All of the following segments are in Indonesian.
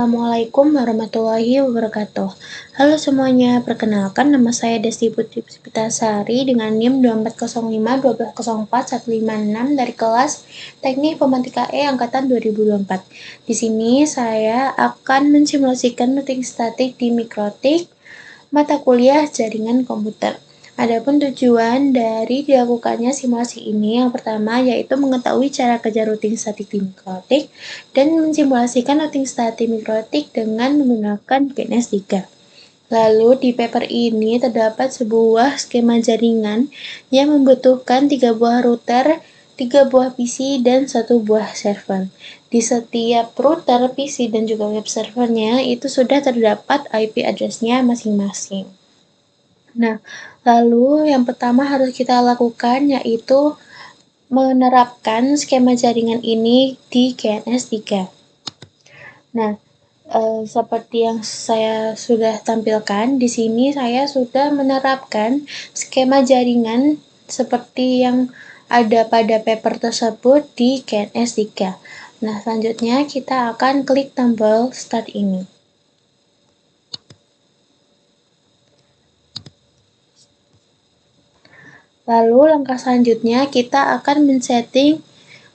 Assalamualaikum warahmatullahi wabarakatuh. Halo semuanya, perkenalkan nama saya Desti Putri Puspitasari dengan NIM 2405 1204156 dari kelas Teknik Informatika E angkatan 2024. Di sini saya akan mensimulasikan routing statik di mikrotik mata kuliah jaringan komputer. Adapun tujuan dari dilakukannya simulasi ini yang pertama yaitu mengetahui cara kerja routing statik di mikrotik dan mensimulasikan routing statik mikrotik dengan menggunakan GNS3. Lalu di paper ini terdapat sebuah skema jaringan yang membutuhkan 3 buah router, 3 buah PC, dan 1 buah server. Di setiap router, PC, dan juga web servernya itu sudah terdapat IP address-nya masing-masing. Nah, lalu yang pertama harus kita lakukan yaitu menerapkan skema jaringan ini di GNS3. Nah, seperti yang saya sudah tampilkan di sini, saya sudah menerapkan skema jaringan seperti yang ada pada paper tersebut di GNS3. Nah, selanjutnya kita akan klik tombol start ini. Lalu langkah selanjutnya kita akan men-setting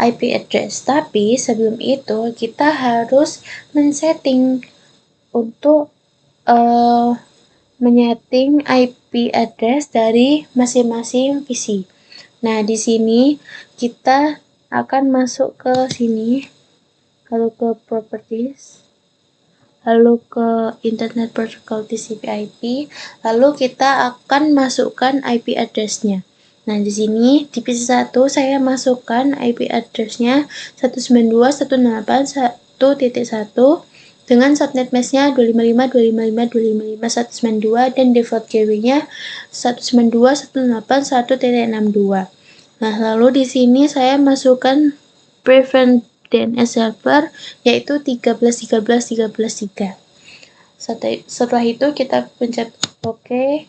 IP address. Tapi sebelum itu kita harus men-setting untuk menyeting IP address dari masing-masing PC. Nah, di sini kita akan masuk ke sini, lalu ke properties, lalu ke Internet Protocol TCP/IP, lalu kita akan masukkan IP address-nya. Nah, di sini di PC1 saya masukkan IP address-nya 192.168.1.1 dengan subnet mesh-nya 255.255.255.192 dan default gateway-nya 192.168.1.62. Nah, lalu di sini saya masukkan preferred DNS server yaitu 13.13.13.3. Setelah itu kita pencet OK.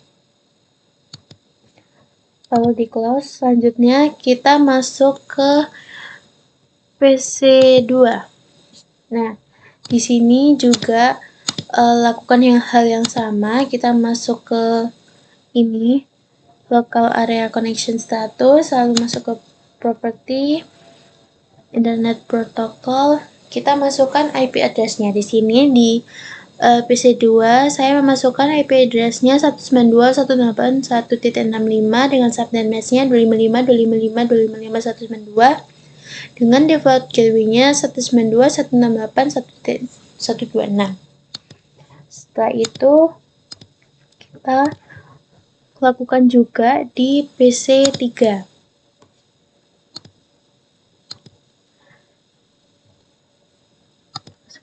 Lalu di close. Selanjutnya kita masuk ke PC2. Nah, di sini juga lakukan hal yang sama. Kita masuk ke ini, local area connection status, lalu masuk ke property, Internet Protocol. Kita masukkan IP address-nya. Di sini di PC2 saya memasukkan IP address-nya 192.168.1.65 dengan subnet mesh-nya 255.255.255.192 dengan default gateway-nya 192.168.1.126. Setelah itu kita lakukan juga di PC3.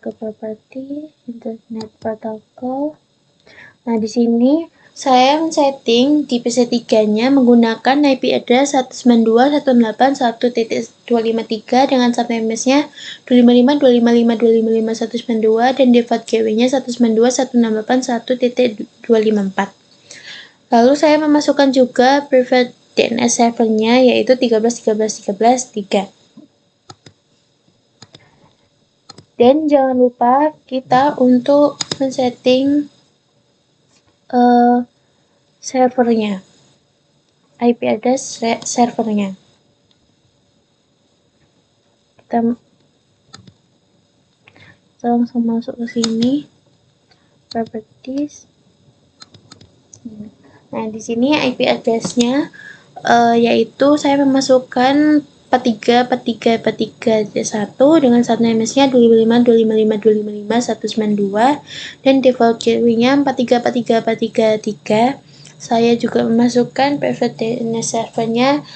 Ke property, Internet Protocol. Nah, di sini saya men-setting di PC3-nya menggunakan IP address 192.168.1.253 dengan subnet mesh-nya 255.255.255.192 dan default gateway-nya 192.168.1.254. Lalu saya memasukkan juga preferred DNS server-nya yaitu 13.13.13.3. Dan jangan lupa kita untuk men-setting servernya, IP address servernya. Kita langsung masuk ke sini, properties. Nah, di sini IP address-nya yaitu saya memasukkan 43.43.43.1 dengan subnet mesh-nya 255.255.255.192 dan default gateway-nya 43.43.43.3. Saya juga memasukkan preferred DNS server-nya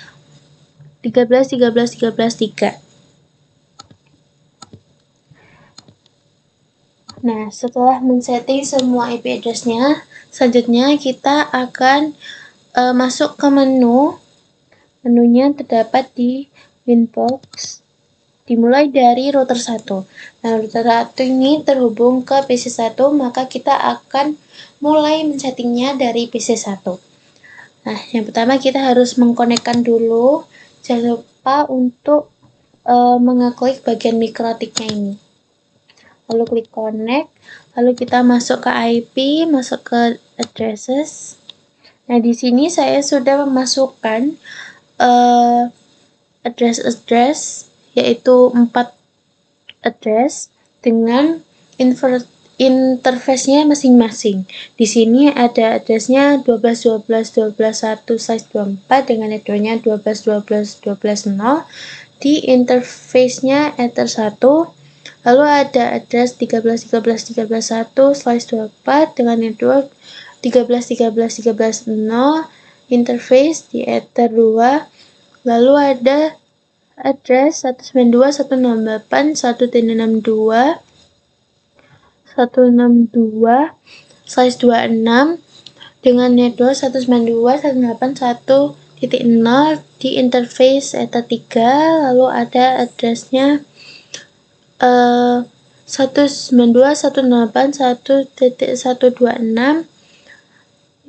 13.13.13.3. Nah, setelah men-setting semua IP address-nya, selanjutnya kita akan masuk ke menu. Menunya terdapat di Winbox, dimulai dari router 1. Nah, router 1 ini terhubung ke PC1, maka kita akan mulai men-settingnya dari PC1. Nah, yang pertama kita harus mengkonekkan dulu. Jangan lupa untuk mengeklik bagian mikrotiknya ini. lalu klik connect, lalu kita masuk ke IP, masuk ke addresses. Nah, di sini saya sudah memasukkan address yaitu 4 address dengan interface-nya masing-masing. Di sini ada address-nya 12 12 12 1 size 24 dengan network-nya 12 12 12 0. Di interface-nya Ether 1. Lalu ada address 13 13 13 1 slice 24 dengan network 13 13 13 0 interface di Ether 2. Lalu ada address 192 168 1.62 162 size 26 dengan network 192 181.0 di interface Ether 3. Lalu ada addressnya 192.168.1.126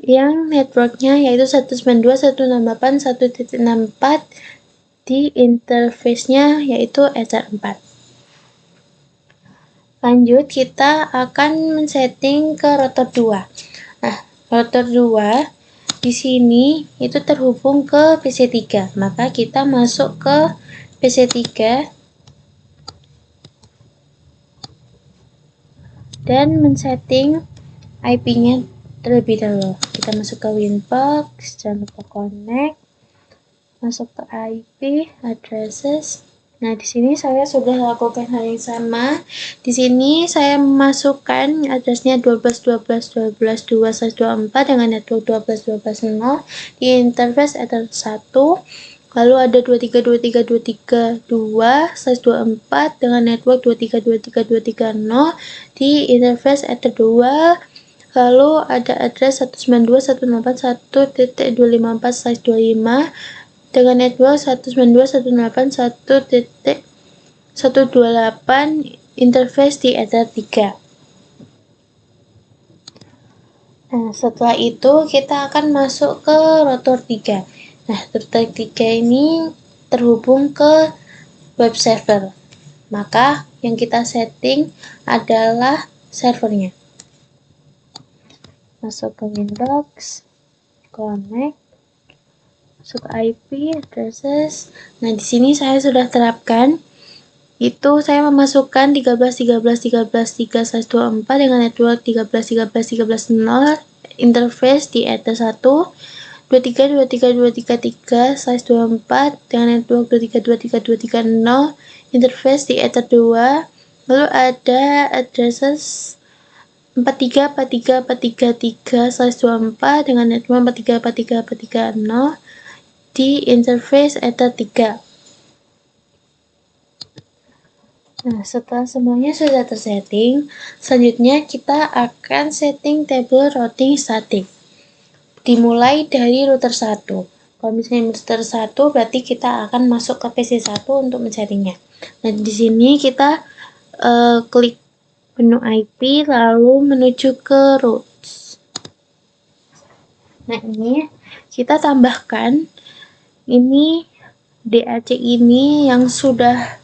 yang networknya yaitu 192.168.1.64 di interface-nya yaitu Ether 4. Lanjut, kita akan men-setting ke router 2. Nah, router 2 di sini itu terhubung ke PC 3. Maka kita masuk ke PC 3 dan men-setting IP-nya terlebih dahulu. Kita masuk ke Winbox, jangan lupa connect, masuk ke IP, addresses. Nah, di sini saya sudah lakukan hal yang sama. Di sini saya memasukkan addressnya 12 12 12 2 24 dengan network 12 12 0 di interface Ether 1. Lalu ada 23 23 23 2 size 24 dengan network 23 23 23 0 di interface Ether 2. Lalu ada address 192.168.1.254 size 25 dengan network 192.168.128 interface di Ether 3. Nah, setelah itu kita akan masuk ke router 3. Nah, router 3 ini terhubung ke web server. Maka yang kita setting adalah servernya. Masuk ke Winbox, connect, masuk IP, addresses. Nah, di sini saya sudah terapkan. Itu saya memasukkan 13 13 13 3 size 24 dengan network 13 13 13 0 interface di Ether 1. 23 23 23 3 size 24 dengan network 23 23 23 0 interface di Ether 2. Lalu ada addresses 43 43 43 3 size 24 dengan network 43 43 43 0 di interface Ether 3. Nah, setelah semuanya sudah tersetting, selanjutnya kita akan setting table routing static. Dimulai dari router 1. Kalau misalnya router 1 berarti kita akan masuk ke PC 1 untuk men-settingnya. Nah, di sini kita klik menu IP lalu menuju ke routes. Nah, ini kita tambahkan ini DAC ini yang sudah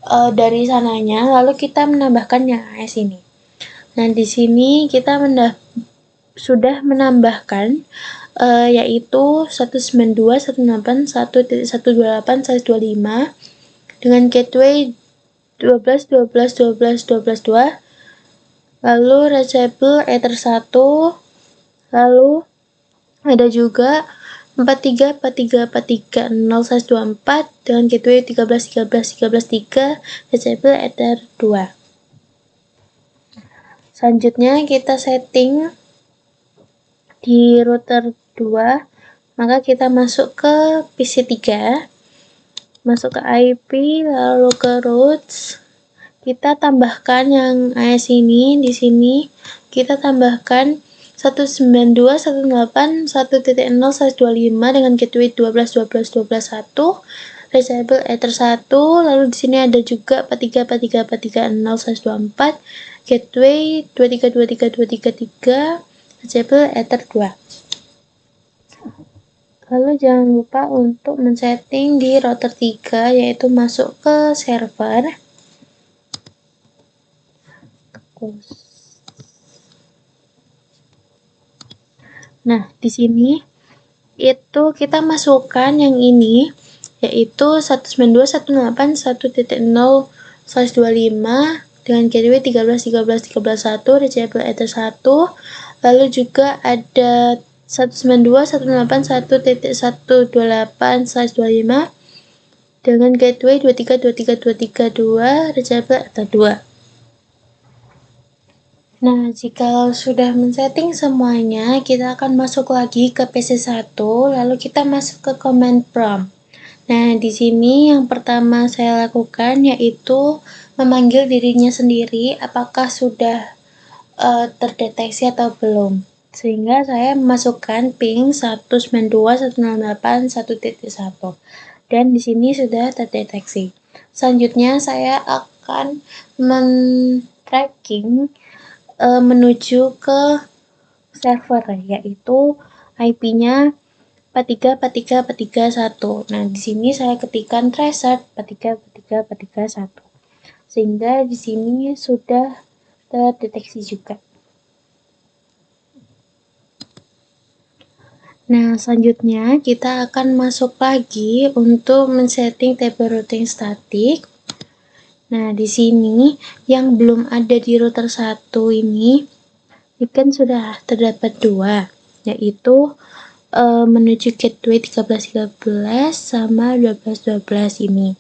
dari sananya, lalu kita menambahkan yang AS ini. Nah, di sini kita sudah menambahkan yaitu 192.168.1.128/25 dengan gateway 12 12 12 12 2, lalu reachable Ether 1, lalu ada juga 43 43 43 0 24 dengan gateway 13 13 13 3 reachable Ether 2. Selanjutnya kita setting di router 2, maka kita masuk ke PC 3, masuk ke IP, lalu ke routes. Kita tambahkan yang AS ini, di sini kita tambahkan 192.168.1.0/25 dengan gateway 12 12 12 1, reachable Ether 1, lalu di sini ada juga 43 43 43 0/24, gateway 23 23 23 3, reachable Ether 2. Lalu jangan lupa untuk men-setting di router 3 yaitu masuk ke server. Nah, di sini itu kita masukkan yang ini, yaitu 192.168.1.0/25 dengan gateway 13.13.13.1 reachable ether 1. Lalu juga ada 192.168.1.128/25 dengan gateway 23.23.23.2 reachable ether 2. Nah, jika sudah men-setting semuanya, kita akan masuk lagi ke PC1, lalu kita masuk ke command prompt. Nah, di sini yang pertama saya lakukan yaitu memanggil dirinya sendiri apakah sudah terdeteksi atau belum. Sehingga saya memasukkan ping 192.168.1.1 dan di sini sudah terdeteksi. Selanjutnya saya akan men-tracking menuju ke server, yaitu IP-nya 43.43.43.1. Nah, di sini saya ketikkan tracer 43.43.43.1. Sehingga di sini sudah terdeteksi juga. Nah, selanjutnya kita akan masuk lagi untuk men-setting table routing statik. Nah, di sini yang belum ada di router 1 ini kan sudah terdapat 2, yaitu menuju gateway 13.13 sama 12.12 ini.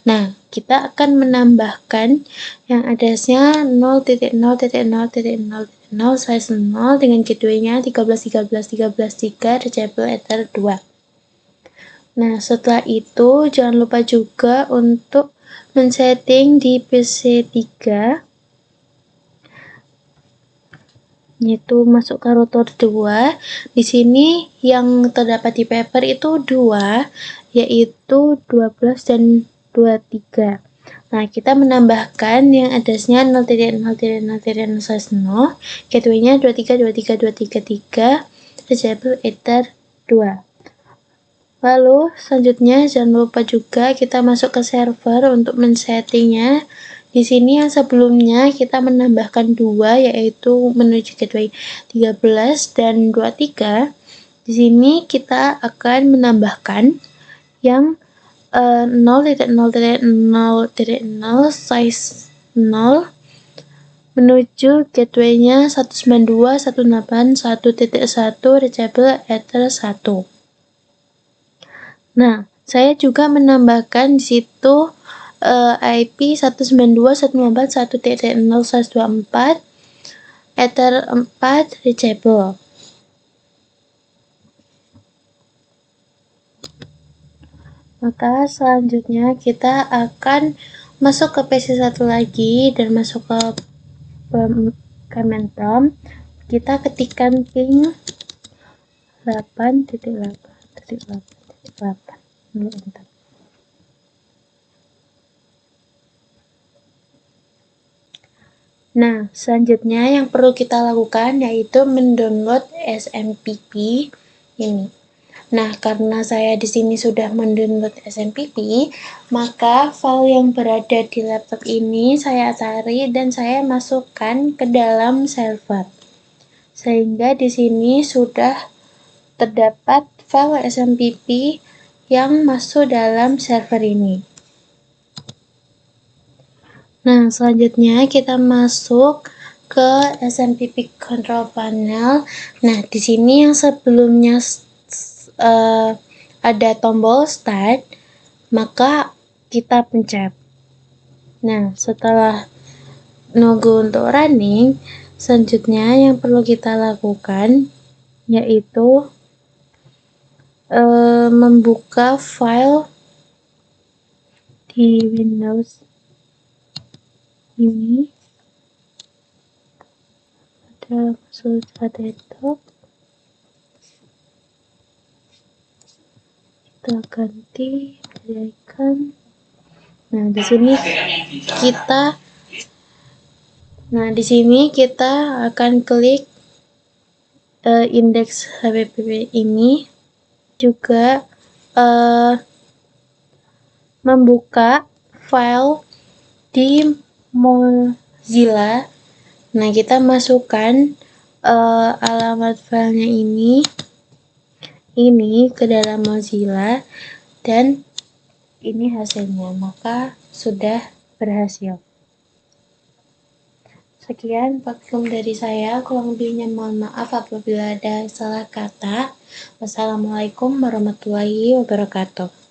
Nah, kita akan menambahkan yang address-nya 0.0.0.0.0/0 dengan gateway-nya 13.13.13.3 reachable ether 2. Nah, setelah itu jangan lupa juga untuk men-setting di PC3 yaitu masuk ke router 2. Di sini yang terdapat di paper itu 2, yaitu 12 dan 23. Nah, kita menambahkan yang address-nya 0.0.0.0/0, gateway-nya 23.23.23.3 reachable ether 2. Lalu selanjutnya jangan lupa juga kita masuk ke server untuk men-settingnya. Di sini yang sebelumnya kita menambahkan 2, yaitu menuju gateway 13 dan 23. Di sini kita akan menambahkan yang 0.0.0.0 size 0 menuju gateway-nya 192.168.1.1 reachable ether 1. Nah, saya juga menambahkan di situ IP 192.168.1.0/24 ether 4 reachable. Maka selanjutnya kita akan masuk ke PC1 lagi dan masuk ke command prompt. Kita ketikkan ping 8.8.8.8. Enter. Nah, selanjutnya yang perlu kita lakukan yaitu mendownload SMPP ini. Nah, karena saya di sini sudah mendownload SMPP, maka file yang berada di laptop ini saya cari dan saya masukkan ke dalam server. Sehingga di sini sudah terdapat file SMPP yang masuk dalam server ini. Nah, selanjutnya kita masuk ke SMPP control panel. Nah, di sini yang sebelumnya ada tombol start, maka kita pencet. Nah, setelah nunggu untuk running, selanjutnya yang perlu kita lakukan yaitu membuka file di Windows ini. Ada masuk desktop, kita ganti icon. Nah, di sini kita akan klik indeks HPP ini, juga membuka file di Mozilla Nah, kita masukkan alamat filenya ini ke dalam Mozilla dan ini hasilnya, maka sudah berhasil. Sekian vakum dari saya, kurang lebihnya mohon maaf apabila ada salah kata. Wassalamualaikum warahmatullahi wabarakatuh.